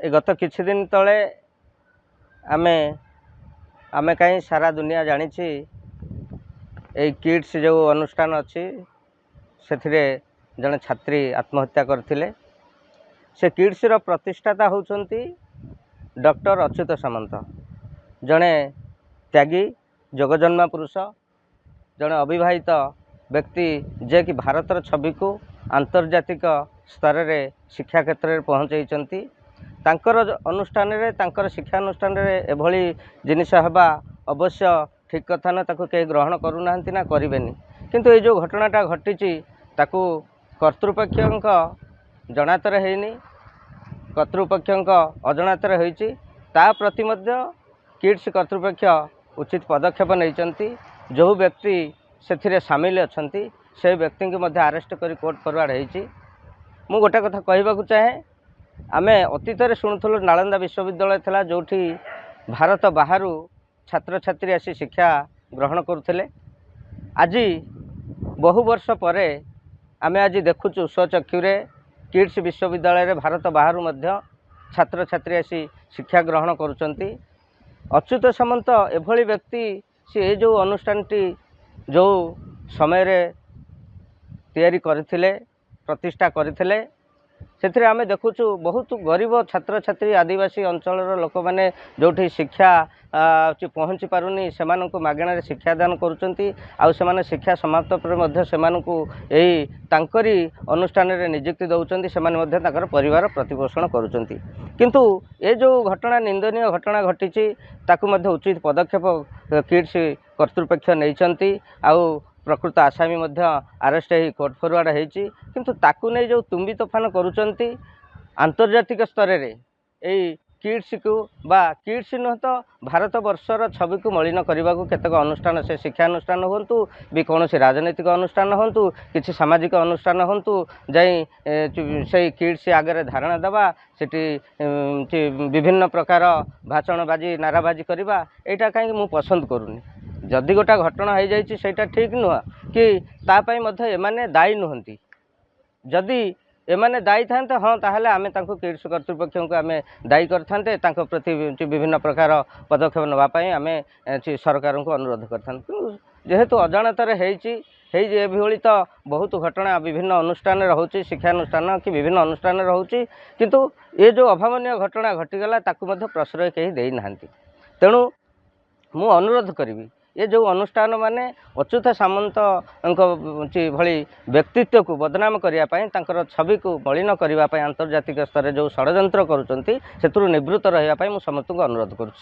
गत किछि दिन तले आमे आमे कहीं सारा दुनिया जानी ए किड्स जो अनुष्ठान अच्छी से जड़े छात्री आत्महत्या करथिले। से किड्स रो प्रतिष्ठाता होउछंती डॉक्टर अच्युत सामंत, जड़े त्यागी जगजन्मा पुरुष, जड़े अविवाहित व्यक्ति जे कि भारतर छवि को आंतर्जातिक स्तर में शिक्षा क्षेत्र में पहुँचाई। तांकर अनुष्ठान रे तांकर शिक्षा अनुष्ठान रे एभली जिनिस हवा अवश्य ठीक कथा न, ताको के ग्रहण करूना ना करेनि। किंतु ये जो घटनाटा घटी ताकू कर्तृपक्ष जनातर हैनी, कर्तृपक्ष अजनातर होती प्रति किड्स कर्तृपक्ष उचित पदक्षेप नहीं। जो व्यक्ति से सामिल अच्छा से व्यक्ति को अरेस्ट कर कोर्ट फरवर्ड होती। मु गोटे कथा कहवाक चाहे, आमे अतीत शुणुलु नालंदा विश्वविद्यालय था जो भारत बाहर छात्र छात्री आसी शिक्षा ग्रहण करुले। आज बहु वर्ष पर आमे आज देखुचु स्वचक्षुरे किड्स विश्वविद्यालय रे भारत बाहर छात्र छात्री आसी शिक्षा ग्रहण करुचंती। अच्युत सामंत एभली व्यक्ति सी जो अनुष्ठानटी जो समय रे तैयारी करथिले, प्रतिष्ठा करथिले, से आमे देखुचु बहुत गरीब छात्र छात्री आदिवासी अंचल लोक मैंने जो शिक्षा पहुँची पारुनी से मागणार शिक्षादान करुचंती। आउ से शिक्षा समाप्त पर यही तांकरी अनुष्ठान रे नियुक्ति दौरान से परिवार प्रतिपोषण करुचंती। किंतु ये जो घटना निंदनीय घटना घटी ताकू उचित पदक्षेप किड्स कर्तृपक्ष नहीं। आउ प्रकृत आसामी अरेस्ट हो कोर्ट फरवर्ड होती। किंतु ताकू नहीं जो तुम्बी तोफान करुचंती आंतर्जातिक स्तर रे यही किड्स को बा किड्स नुह तो भारत वर्षर छवि को मलिन करने को केतक अनुष्ठान से शिक्षा अनुष्ठान हूँ भी कौन राजनैतिक अनुष्ठान हूँ किसी सामाजिक अनुष्ठान हूँ जाई से किड्स आगे धारणा देवा से विभिन्न प्रकार भाषणबाजी नाराबाजी करवा यहाँ कहीं मुझे पसंद करूनी। जदि गोटा घटना हो जाए ସେଇଟା ठीक नुह कि तापाई एमाने दायी नुहंती। जदि एमाने दायी था हाँ ताहले आमे तांको किड्स कर्तृपक्ष को आमे दायी करते प्रति विभिन्न प्रकार पदक्षेप नापी आमे सरकार को अनुरोध करते। जेहेतु अजाणतार होती तो बहुत घटना विभिन्न अनुष्ठान रोचे, शिक्षानुष्ठान कि विभिन्न अनुष्ठान रोचे, किंतु ये जो अभावनीय घटना घटीगला ताकू प्रश्रय कहीं देना। तेणु मु अनुरोध करी ये जो अनुष्ठान माने अच्युत सामंत भली व्यक्तित्व को बदनाम करने छवि को मलिन करने आंतर्जातिक स्तर जो षड्यंत्र करुँच से निवृत्त रही समस्त को अनुरोध करुँ।